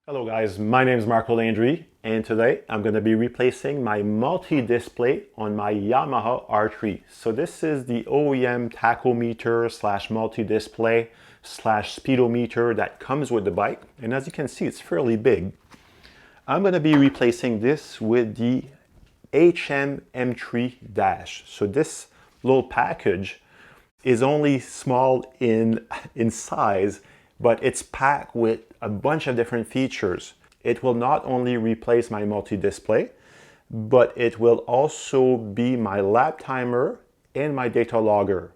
Hello guys, my name is Marco Landry and today I'm going to be replacing my multi-display on my Yamaha R3. So this is the OEM tachometer slash multi-display slash speedometer that comes with the bike, and as you can see it's fairly big. I'm going to be replacing this with the HM M3 Dash. So this little package is only small in size, but it's packed with a bunch of different features. It will not only replace my multi-display, but it will also be my lap timer and my data logger.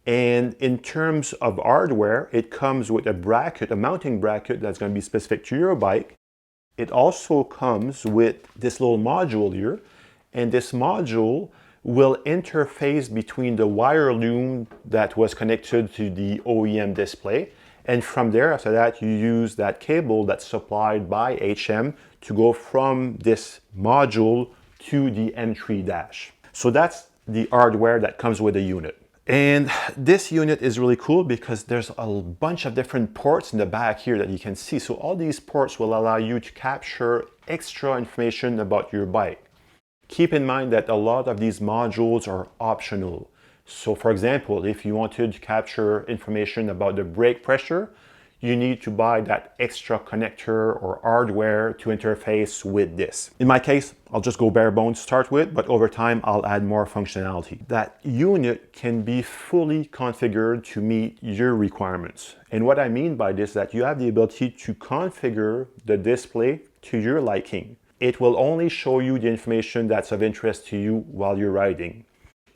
And in terms of hardware, it comes with a bracket, a mounting bracket that's going to be specific to your bike. It also comes with this little module here, and this module will interface between the wire loom that was connected to the OEM display, and from there, after that, you use that cable that's supplied by HM to go from this module to the M3 Dash. So that's the hardware that comes with the unit. And this unit is really cool because there's a bunch of different ports in the back here that you can see. So all these ports will allow you to capture extra information about your bike. Keep in mind that a lot of these modules are optional. So for example, if you wanted to capture information about the brake pressure, you need to buy that extra connector or hardware to interface with this. In my case, I'll just go bare bones to start with, but over time I'll add more functionality. That unit can be fully configured to meet your requirements. And what I mean by this is that you have the ability to configure the display to your liking. It will only show you the information that's of interest to you while you're riding.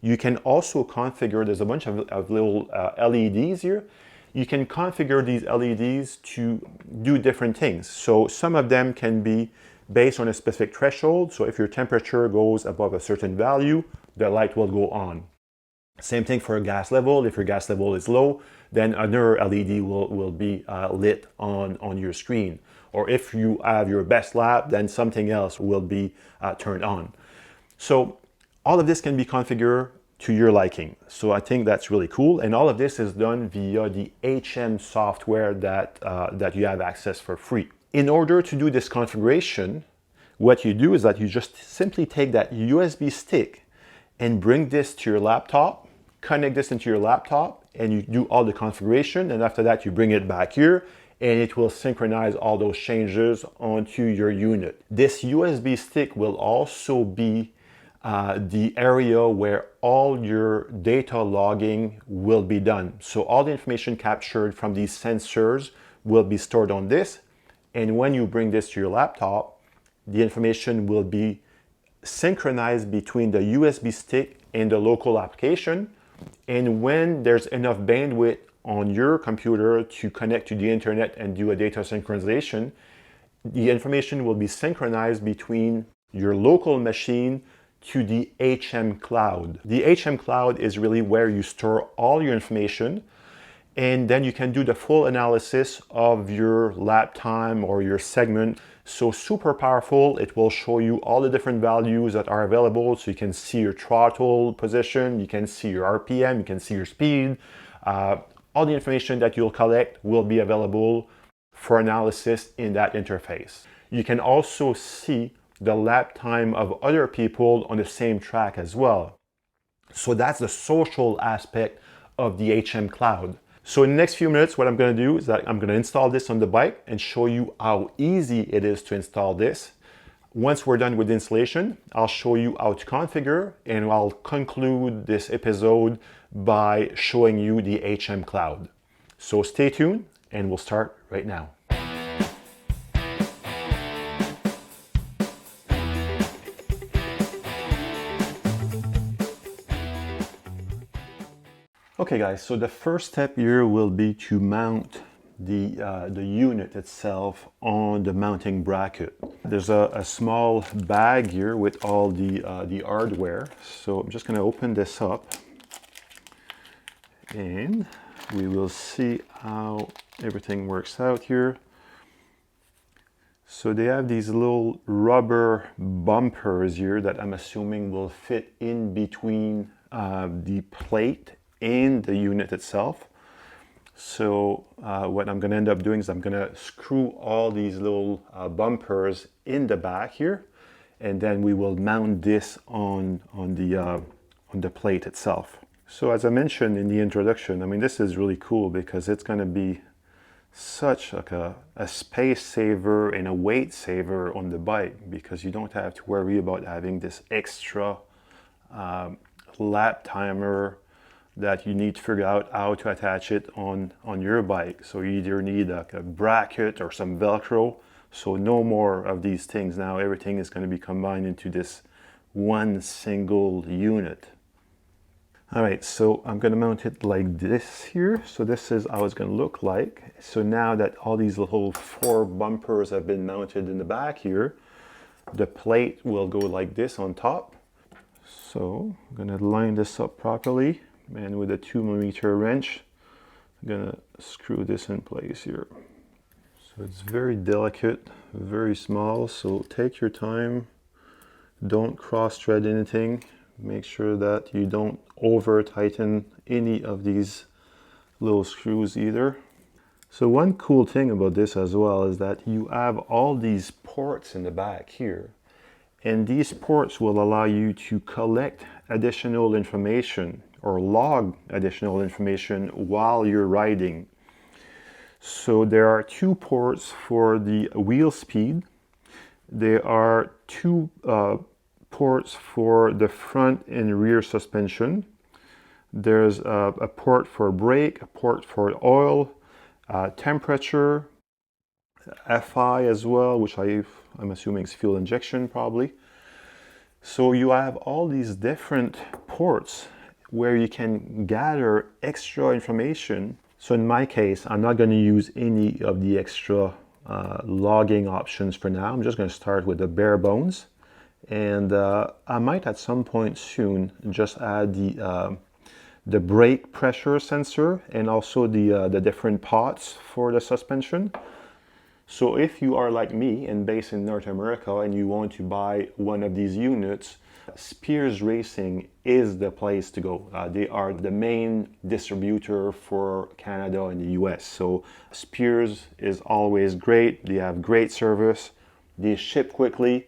You can also configure, there's a bunch of little LEDs here. You can configure these LEDs to do different things. So some of them can be based on a specific threshold. So if your temperature goes above a certain value, the light will go on. Same thing for a gas level. If your gas level is low, then another LED will be lit on your screen. Or if you have your best lap, then something else will be turned on. So all of this can be configured to your liking. So I think that's really cool. And all of this is done via the HM software that you have access for free. In order to do this configuration, what you do is that you just simply take that USB stick and bring this to your laptop, connect this into your laptop, and you do all the configuration. And after that, you bring it back here and it will synchronize all those changes onto your unit. This USB stick will also be the area where all your data logging will be done. So all the information captured from these sensors will be stored on this. And when you bring this to your laptop, the information will be synchronized between the USB stick and the local application. And when there's enough bandwidth on your computer to connect to the internet and do a data synchronization, the information will be synchronized between your local machine to the HM cloud. The HM cloud is really where you store all your information, and then you can do the full analysis of your lap time or your segment. So super powerful. It will show you all the different values that are available. So you can see your throttle position, you can see your RPM, you can see your speed. All the information that you'll collect will be available for analysis in that interface. You can also see the lap time of other people on the same track as well. So that's the social aspect of the HM cloud. So in the next few minutes, what I'm going to do is that I'm going to install this on the bike and show you how easy it is to install this. Once we're done with the installation, I'll show you how to configure, and I'll conclude this episode by showing you the HM cloud. So stay tuned and we'll start right now. Okay guys, so the first step here will be to mount the unit itself on the mounting bracket. There's a small bag here with all the hardware. So I'm just going to open this up and we will see how everything works out here. So they have these little rubber bumpers here that I'm assuming will fit in between the plate and the unit itself. So what I'm going to end up doing is I'm going to screw all these little bumpers in the back here, and then we will mount this on the plate itself. So as I mentioned in the introduction, I mean, this is really cool because it's going to be such like a space saver and a weight saver on the bike, because you don't have to worry about having this extra lap timer that you need to figure out how to attach it on your bike. So you either need like a bracket or some Velcro. So no more of these things now. Everything is going to be combined into this one single unit. All right, so I'm going to mount it like this here. So this is how it's going to look like. So now that all these little 4 bumpers have been mounted in the back here, the plate will go like this on top. So I'm going to line this up properly, and with a 2mm wrench, I'm going to screw this in place here. So it's very delicate, very small, so take your time. Don't cross-thread anything. Make sure that you don't over-tighten any of these little screws either. So one cool thing about this as well is that you have all these ports in the back here. And these ports will allow you to collect additional information or log additional information while you're riding. So there are 2 ports for the wheel speed. There are 2 ports for the front and rear suspension. There's a port for brake, a port for oil, temperature, FI as well, which I'm assuming is fuel injection probably. So you have all these different ports where you can gather extra information. So in my case, I'm not going to use any of the extra logging options for now. I'm just going to start with the bare bones. And I might at some point soon just add the brake pressure sensor and also the different pots for the suspension. So if you are like me and based in North America and you want to buy one of these units, Spears Racing is the place to go. They are the main distributor for Canada and the US. So Spears is always great. They have great service. They ship quickly.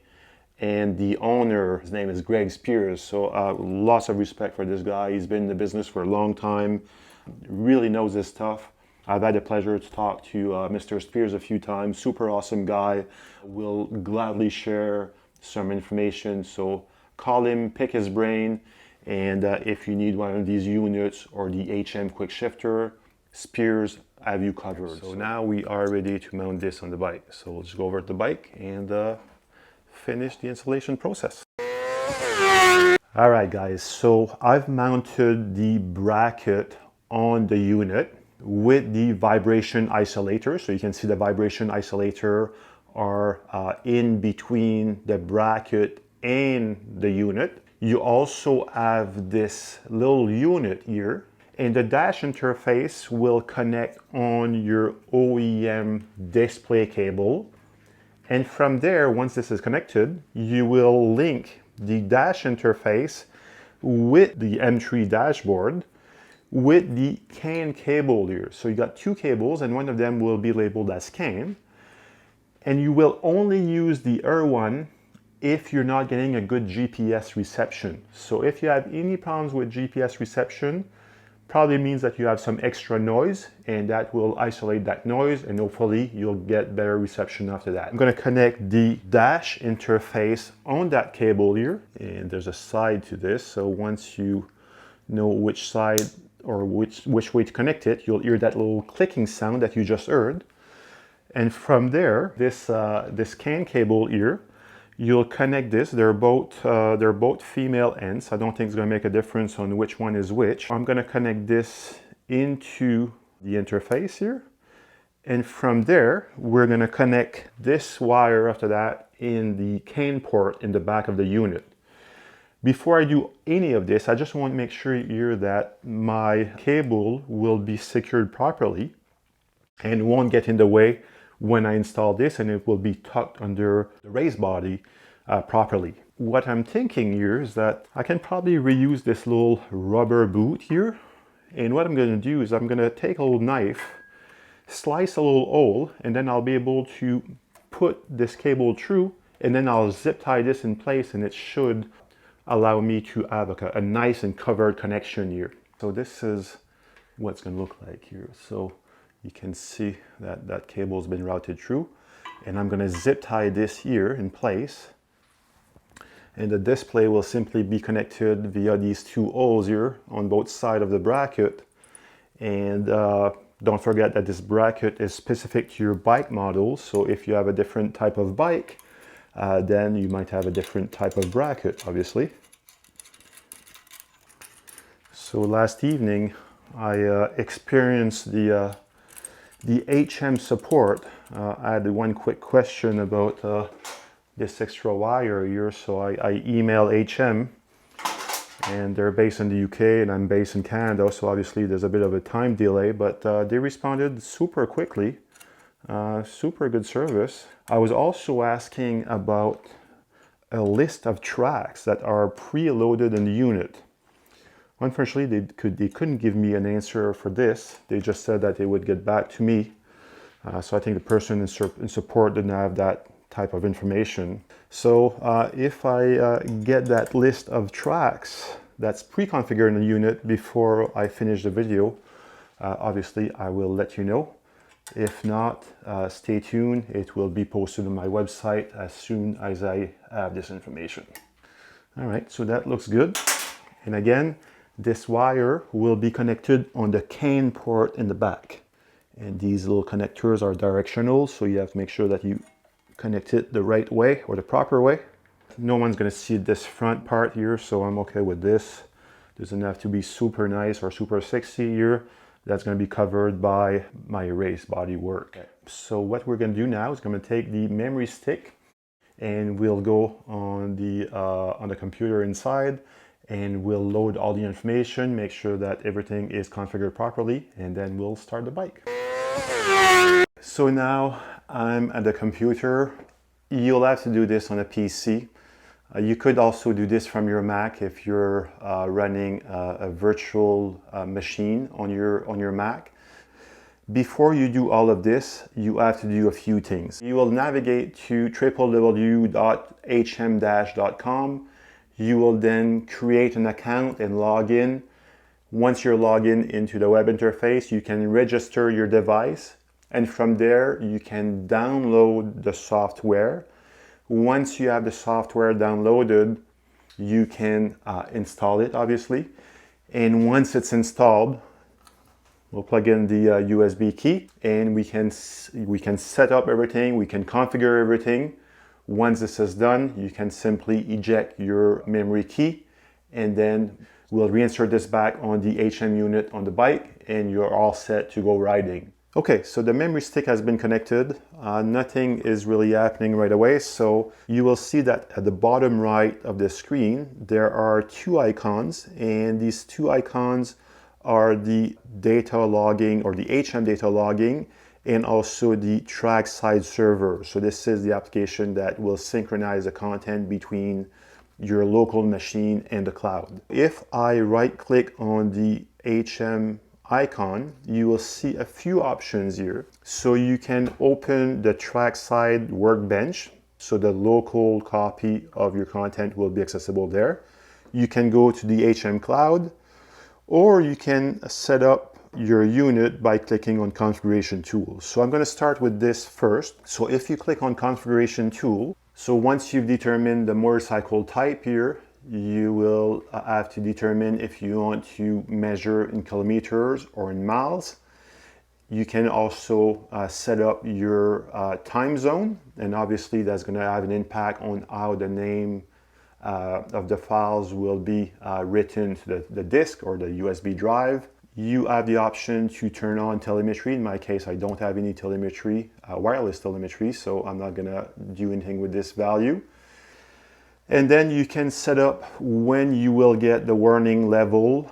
And the owner, his name is Greg Spears. So lots of respect for this guy. He's been in the business for a long time. Really knows his stuff. I've had the pleasure to talk to Mr. Spears a few times. Super awesome guy. Will gladly share some information. So call him, pick his brain. And if you need one of these units or the HM quick shifter, Spears have you covered. So now we are ready to mount this on the bike. So let's go over to the bike and finish the installation process. All right, guys. So I've mounted the bracket on the unit with the vibration isolator. So you can see the vibration isolator are in between the bracket and the unit. You also have this little unit here, and the dash interface will connect on your OEM display cable. And from there, once this is connected, you will link the dash interface with the M3 dashboard with the CAN cable here. So you got 2 cables and one of them will be labeled as CAN. And you will only use the other one if you're not getting a good GPS reception. So if you have any problems with GPS reception, probably means that you have some extra noise, and that will isolate that noise, and hopefully you'll get better reception after that. I'm going to connect the dash interface on that cable here, and there's a side to this. So once you know which side or which way to connect it, you'll hear that little clicking sound that you just heard. And from there, this CAN cable here, you'll connect this. They're both female ends. I don't think it's going to make a difference on which one is which. I'm going to connect this into the interface here. And from there, we're going to connect this wire after that in the CAN port in the back of the unit. Before I do any of this, I just want to make sure here that my cable will be secured properly and won't get in the way when I install this, and it will be tucked under the race body properly. What I'm thinking here is that I can probably reuse this little rubber boot here And what I'm going to do is I'm going to take a little knife, slice a little hole, and then I'll be able to put this cable through, and then I'll zip tie this in place, and it should allow me to have a nice and covered connection here. So this is what it's going to look like here. So you can see that that cable has been routed through, and I'm going to zip tie this here in place, and the display will simply be connected via these two holes here on both sides of the bracket. And don't forget that this bracket is specific to your bike model, so if you have a different type of bike, then you might have a different type of bracket, obviously. So last evening I experienced the HM support. I had one quick question about this extra wire here, so I emailed HM, and they're based in the UK and I'm based in Canada, so obviously there's a bit of a time delay, but they responded super quickly. Super good service. I was also asking about a list of tracks that are preloaded in the unit. Unfortunately, they couldn't give me an answer for this. They just said that they would get back to me. So I think the person in support didn't have that type of information. So if I get that list of tracks that's pre-configured in the unit before I finish the video, obviously I will let you know. If not, stay tuned. It will be posted on my website as soon as I have this information. All right, so that looks good. And again, this wire will be connected on the CAN port in the back. And these little connectors are directional, so you have to make sure that you connect it the right way or the proper way. No one's going to see this front part here, so I'm okay with this. Doesn't have to be super nice or super sexy here. That's going to be covered by my erased body work. Okay. So what we're going to do now is going to take the memory stick, and we'll go on the computer inside, and we'll load all the information, make sure that everything is configured properly, and then we'll start the bike. So now I'm at the computer. You'll have to do this on a PC. You could also do this from your Mac if you're running a virtual machine on your Mac. Before you do all of this, you have to do a few things. You will navigate to www.hm-.com. You will then create an account and log in. Once you're logged in into the web interface, you can register your device, and from there you can download the software. Once you have the software downloaded, you can install it, obviously. And once it's installed, we'll plug in the USB key, and we can set up everything, we can configure everything. Once this is done, you can simply eject your memory key, and then we'll reinsert this back on the HM unit on the bike, and you're all set to go riding. Okay, so the memory stick has been connected. Nothing is really happening right away, so you will see that at the bottom right of the screen, there are two icons, and these two icons are the data logging, or the HM data logging, and also the trackside server. So this is the application that will synchronize the content between your local machine and the cloud. If I right click on the HM icon, you will see a few options here. So you can open the trackside workbench, so the local copy of your content will be accessible there. You can go to the HM cloud, or you can set up your unit by clicking on configuration tools. So I'm going to start with this first. So if you click on configuration tool, so once you've determined the motorcycle type here, you will have to determine if you want to measure in kilometers or in miles. You can also set up your time zone, and obviously that's going to have an impact on how the name of the files will be written to the disk or the USB drive. You have the option to turn on telemetry. In my case, I don't have any telemetry, wireless telemetry, so I'm not going to do anything with this value. And then you can set up when you will get the warning level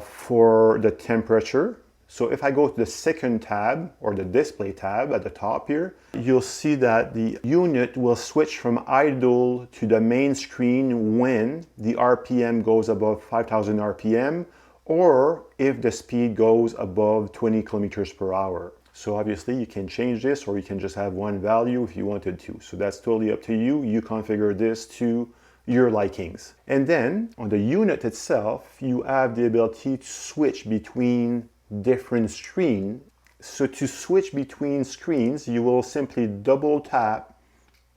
for the temperature. So if I go to the second tab, or the display tab at the top here, you'll see that the unit will switch from idle to the main screen when the RPM goes above 5,000 RPM, or if the speed goes above 20 kilometers per hour. So obviously you can change this, or you can just have one value if you wanted to. So that's totally up to you. You configure this to your likings. And then on the unit itself, you have the ability to switch between different screens. So to switch between screens, you will simply double tap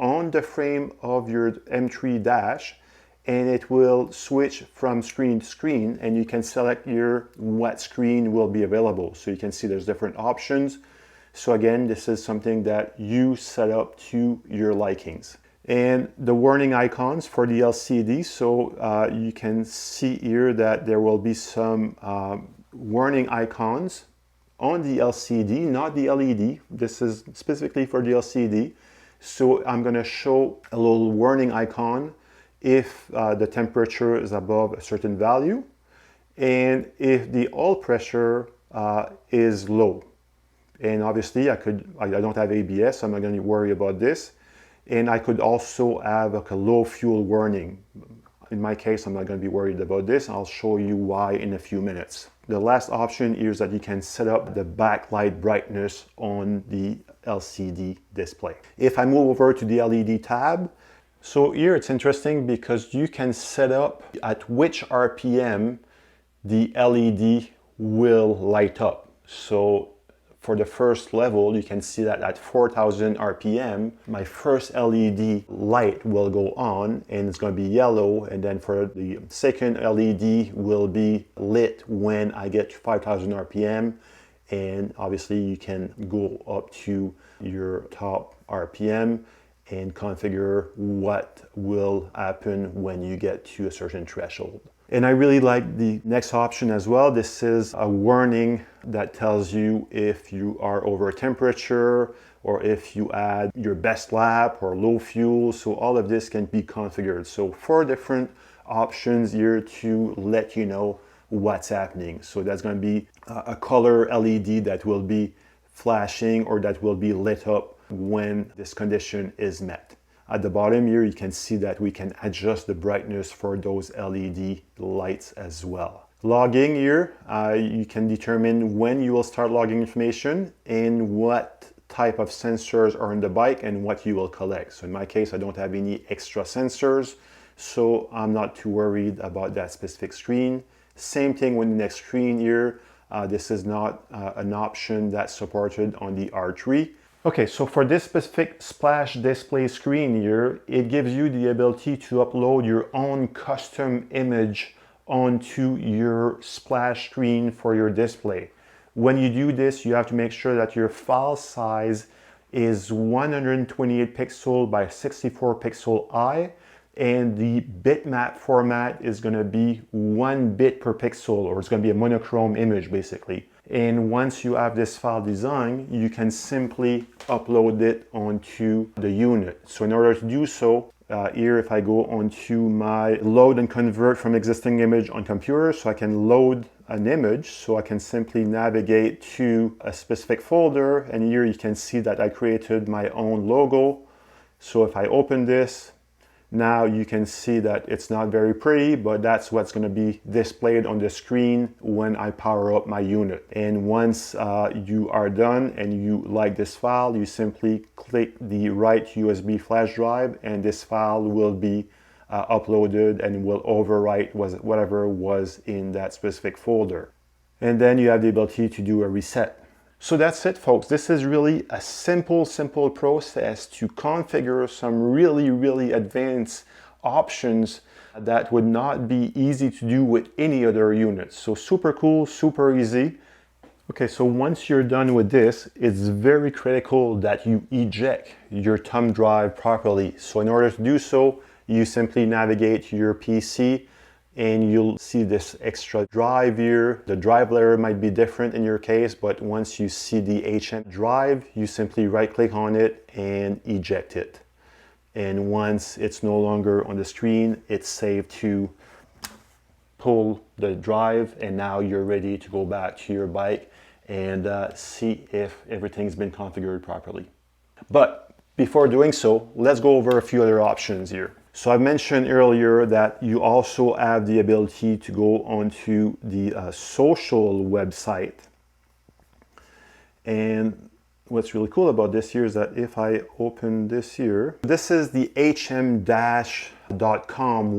on the frame of your M3 dash, and it will switch from screen to screen, and you can select what screen will be available. So you can see there's different options. So again, this is something that you set up to your likings. And the warning icons for the LCD, so you can see here that there will be some warning icons on the LCD, not the LED. This is specifically for the LCD. So I'm going to show a little warning icon if the temperature is above a certain value, and if the oil pressure is low. And obviously I don't have ABS, so I'm not going to worry about this. And I could also have a low fuel warning. In my case, I'm not going to be worried about this. I'll show you why in a few minutes. The last option here is that you can set up the backlight brightness on the LCD display. If I move over to the LED tab, so here it's interesting because you can set up at which RPM the LED will light up. So for the first level, you can see that at 4,000 RPM, my first LED light will go on and it's going to be yellow. And then for the second LED will be lit when I get to 5,000 RPM. And obviously you can go up to your top RPM and configure what will happen when you get to a certain threshold. And I really like the next option as well. This is a warning that tells you if you are over temperature, or if you add your best lap or low fuel. So all of this can be configured. So 4 different options here to let you know what's happening. So that's going to be a color LED that will be flashing or that will be lit up when this condition is met. At the bottom here, you can see that we can adjust the brightness for those LED lights as well. Logging here, you can determine when you will start logging information and what type of sensors are on the bike and what you will collect. So in my case, I don't have any extra sensors, so I'm not too worried about that specific screen. Same thing with the next screen here. This is not an option that's supported on the R3. Okay, so for this specific splash display screen here, it gives you the ability to upload your own custom image onto your splash screen for your display. When you do this, you have to make sure that your file size is 128 pixel by 64 pixel high, and the bitmap format is going to be 1 bit per pixel, or it's going to be a monochrome image basically. And once you have this file design, you can simply upload it onto the unit. So in order to do so, here if I go onto my load and convert from existing image on computer, so I can load an image, so I can simply navigate to a specific folder, and here you can see that I created my own logo. So if I open this, now you can see that it's not very pretty, but that's what's going to be displayed on the screen when I power up my unit. And once you are done and you like this file, you simply click the right USB flash drive, and this file will be uploaded and will overwrite whatever was in that specific folder. And then you have the ability to do a reset. So that's it, folks. This is really a simple process to configure some really advanced options that would not be easy to do with any other unit. So super cool, super easy. Okay, so once you're done with this, it's very critical that you eject your thumb drive properly. So in order to do so, you simply navigate to your PC, and you'll see this extra drive here. The drive layer might be different in your case, but once you see the HM drive, you simply right click on it and eject it. And once it's no longer on the screen, it's saved to pull the drive, and now you're ready to go back to your bike and see if everything's been configured properly. But before doing so, let's go over a few other options here. So I mentioned earlier that you also have the ability to go onto the social website. And what's really cool about this here is that if I open this here, this is the hm-.com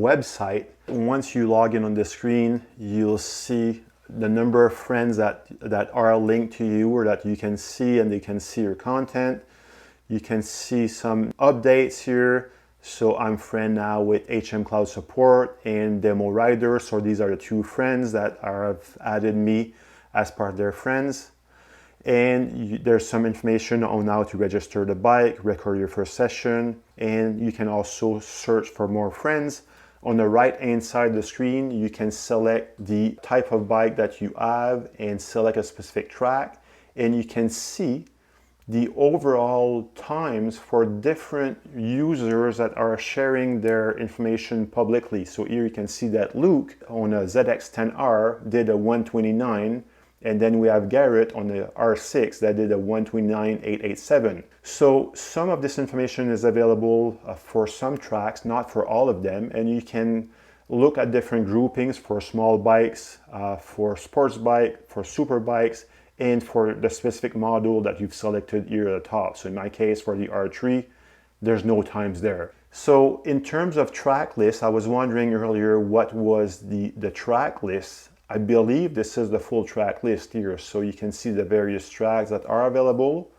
website. Once you log in on the screen, you'll see the number of friends that are linked to you or that you can see, and they can see your content. You can see some updates here. So I'm friend now with HM Cloud Support and Demo Rider. So these are the two friends that have added me as part of their friends. And there's some information on how to register the bike, record your first session, and you can also search for more friends. On the right hand side of the screen, you can select the type of bike that you have and select a specific track, and you can see the overall times for different users that are sharing their information publicly. So here you can see that Luke on a ZX10R did a 129, and then we have Garrett on the R6 that did a 129.887. So some of this information is available for some tracks, not for all of them, and you can look at different groupings for small bikes, for sports bike, for super bikes, and for the specific model that you've selected here at the top. So in my case, for the R3, there's no times there. So in terms of track list, I was wondering earlier what was the track list. I believe this is the full track list here, so you can see the various tracks that are available.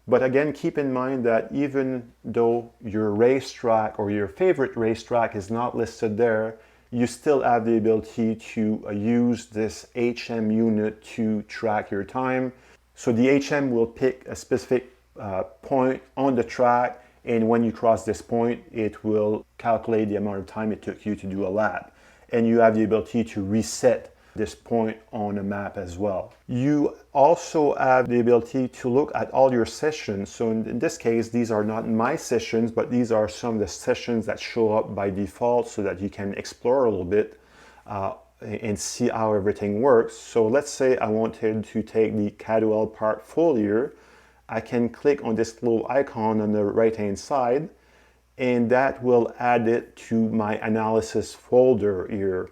But again, keep in mind that even though your racetrack or your favorite racetrack is not listed there, you still have the ability to use this HM unit to track your time. So the HM will pick a specific point on the track, and when you cross this point, it will calculate the amount of time it took you to do a lap. And you have the ability to reset this point on a map as well. You also have the ability to look at all your sessions. So in this case, these are not my sessions, but these are some of the sessions that show up by default so that you can explore a little bit and see how everything works. So let's say I wanted to take the Cadwell Park full here. I can click on this little icon on the right hand side, and that will add it to my analysis folder here.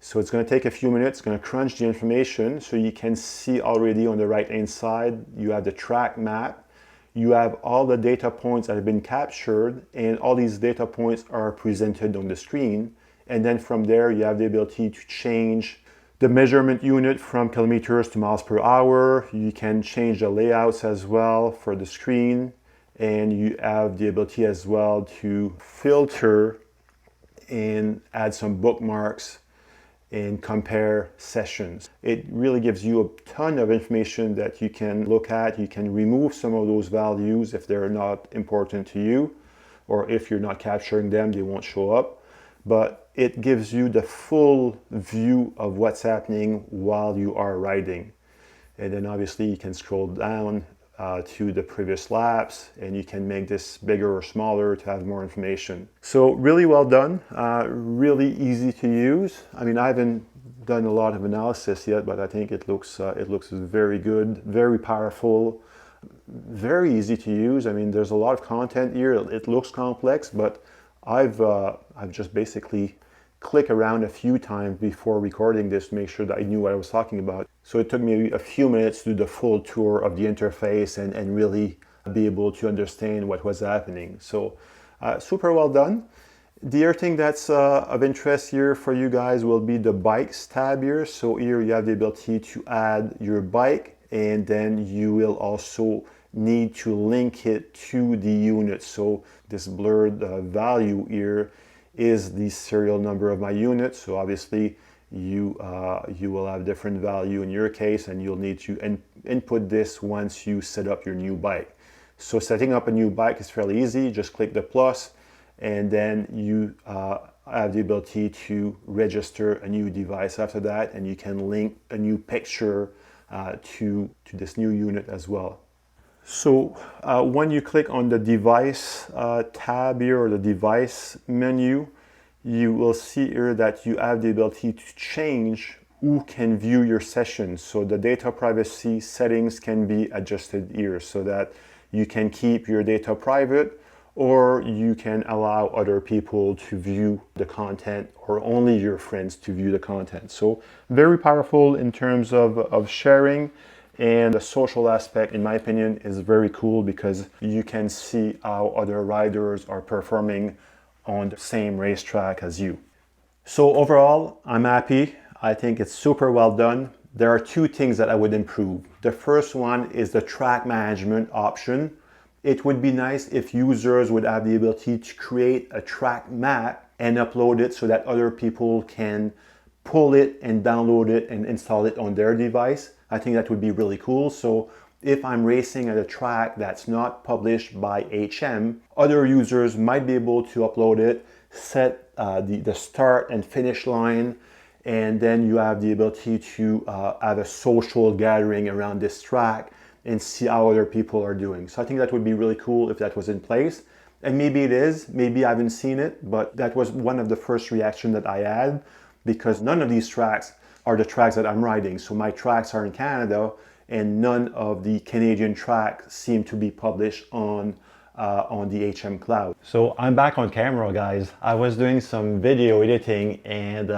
So it's going to take a few minutes, it's going to crunch the information. So you can see already on the right hand side, you have the track map. You have all the data points that have been captured, and all these data points are presented on the screen. And then from there, you have the ability to change the measurement unit from kilometers to miles per hour. You can change the layouts as well for the screen. And you have the ability as well to filter and add some bookmarks and compare sessions. It really gives you a ton of information that you can look at. You can remove some of those values if they're not important to you, or if you're not capturing them, they won't show up. But it gives you the full view of what's happening while you are riding. And then obviously you can scroll down to the previous laps, and you can make this bigger or smaller to have more information. So really well done, really easy to use. I mean, I haven't done a lot of analysis yet, but I think it looks very good, very powerful, very easy to use. I mean, there's a lot of content here. It looks complex, but I've just basically click around a few times before recording this to make sure that I knew what I was talking about. So it took me a few minutes to do the full tour of the interface and really be able to understand what was happening. So super well done. The other thing that's of interest here for you guys will be the bikes tab here. So here you have the ability to add your bike, and then you will also need to link it to the unit. So this blurred value here is the serial number of my unit. So obviously you will have different value in your case, and you'll need to input this once you set up your new bike. So setting up a new bike is fairly easy. Just click the plus, and then you have the ability to register a new device after that, and you can link a new picture to this new unit as well. So when you click on the device tab here, or the device menu, you will see here that you have the ability to change who can view your sessions. So the data privacy settings can be adjusted here so that you can keep your data private, or you can allow other people to view the content, or only your friends to view the content. So very powerful in terms of sharing. And the social aspect, in my opinion, is very cool because you can see how other riders are performing on the same racetrack as you. So overall, I'm happy. I think it's super well done. There are two things that I would improve. The first one is the track management option. It would be nice if users would have the ability to create a track map and upload it so that other people can pull it and download it and install it on their device. I think that would be really cool. So if I'm racing at a track that's not published by HM, other users might be able to upload it, set the start and finish line, and then you have the ability to have a social gathering around this track and see how other people are doing. So I think that would be really cool if that was in place. And maybe it is, maybe I haven't seen it, but that was one of the first reactions that I had, because none of these tracks are the tracks that I'm riding. So my tracks are in Canada, and none of the Canadian tracks seem to be published on the HM Cloud. So I'm back on camera, guys. I was doing some video editing, and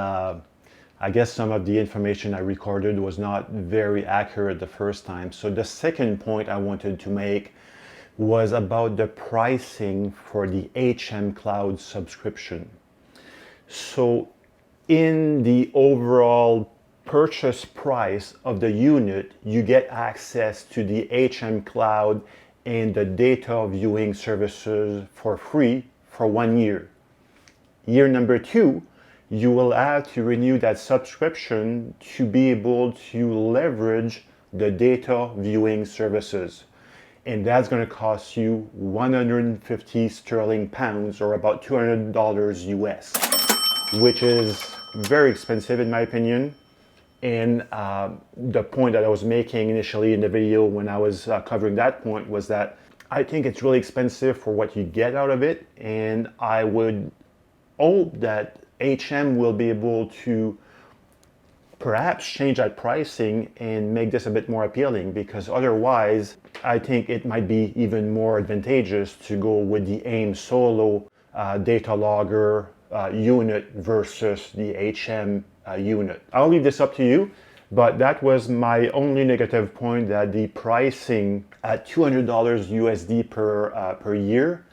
I guess some of the information I recorded was not very accurate the first time. So the second point I wanted to make was about the pricing for the HM Cloud subscription. So in the overall purchase price of the unit, you get access to the HM Cloud and the data viewing services for free for 1 year. Year number 2, you will have to renew that subscription to be able to leverage the data viewing services. And that's going to cost you 150 sterling pounds, or about $200 US, which is very expensive in my opinion. And the point that I was making initially in the video when I was covering that point was that I think it's really expensive for what you get out of it, and I would hope that HM will be able to perhaps change that pricing and make this a bit more appealing, because otherwise I think it might be even more advantageous to go with the AIM Solo data logger unit versus the HM unit. I'll leave this up to you, but that was my only negative point, that the pricing at $200 USD per year,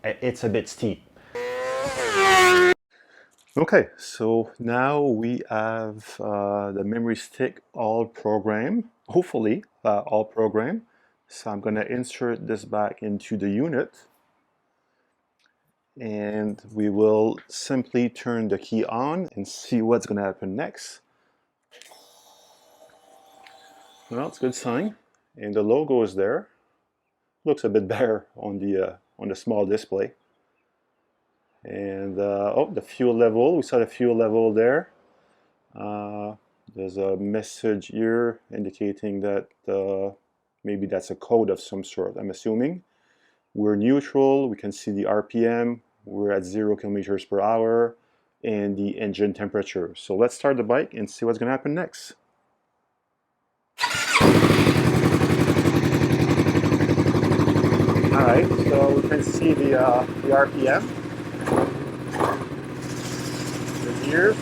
it's a bit steep. Okay, so now we have the memory stick all programmed, hopefully all programmed. So I'm going to insert this back into the unit, and we will simply turn the key on and see what's going to happen next. Well, it's a good sign, and the logo is there. Looks a bit better on the small display. And oh, the fuel level, we saw the fuel level there. There's a message here indicating that maybe that's a code of some sort, I'm assuming. We're neutral, we can see the RPM, we're at 0 kilometers per hour, and the engine temperature. So let's start the bike and see what's going to happen next. Alright, so we can see the RPM, the gears.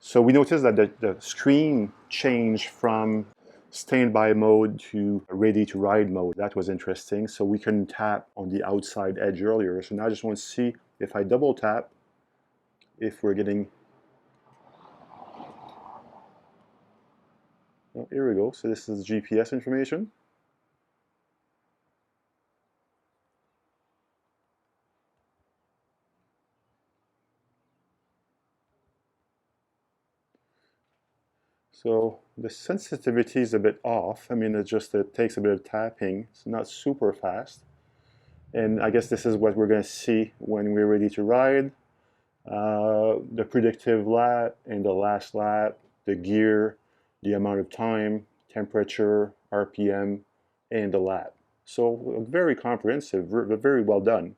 So we noticed that the screen changed from standby mode to ready to ride mode. That was interesting. So we couldn't tap on the outside edge earlier. So now I just want to see if I double tap, if we're getting... Oh, here we go. So this is GPS information. So the sensitivity is a bit off. I mean, it takes a bit of tapping. It's not super fast. And I guess this is what we're going to see when we're ready to ride. The predictive lap and the last lap, the gear, the amount of time, temperature, RPM, and the lap. So very comprehensive, very well done.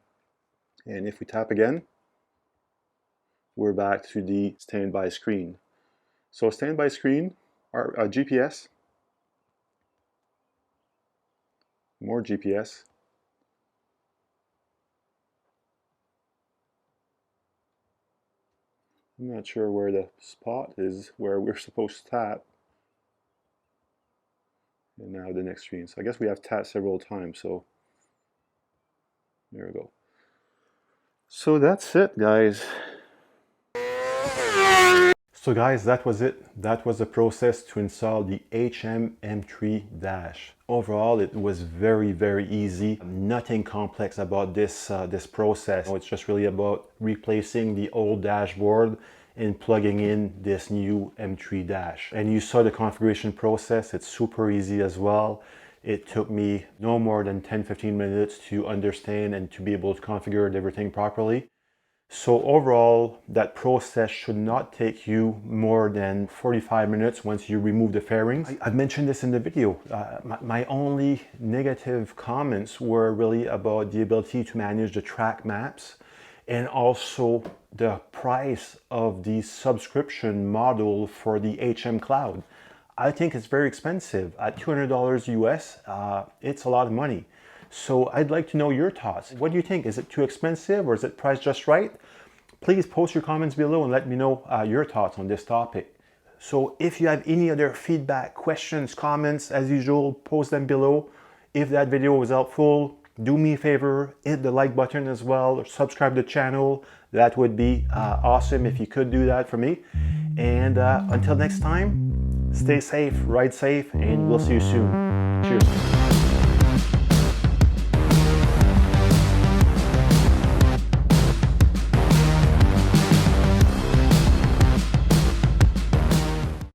And if we tap again, we're back to the standby screen. So standby screen, our GPS, more GPS. I'm not sure where the spot is where we're supposed to tap. And now the next screen. So I guess we have tapped several times, so there we go. So that's it, guys. So guys, that was it. That was the process to install the HM-M3 Dash. Overall, it was very, very easy. Nothing complex about this process. It's just really about replacing the old dashboard and plugging in this new M3 Dash. And you saw the configuration process. It's super easy as well. It took me no more than 10-15 minutes to understand and to be able to configure everything properly. So overall, that process should not take you more than 45 minutes once you remove the fairings. I've mentioned this in the video. My only negative comments were really about the ability to manage the track maps and also the price of the subscription model for the HM Cloud. I think it's very expensive. At $200 US, it's a lot of money. So I'd like to know your thoughts. What do you think? Is it too expensive or is it priced just right? Please post your comments below and let me know your thoughts on this topic. So if you have any other feedback, questions, comments, as usual, post them below. If that video was helpful, do me a favor, hit the like button as well, or subscribe to the channel. That would be awesome if you could do that for me. And until next time, stay safe, ride safe, and we'll see you soon. Cheers.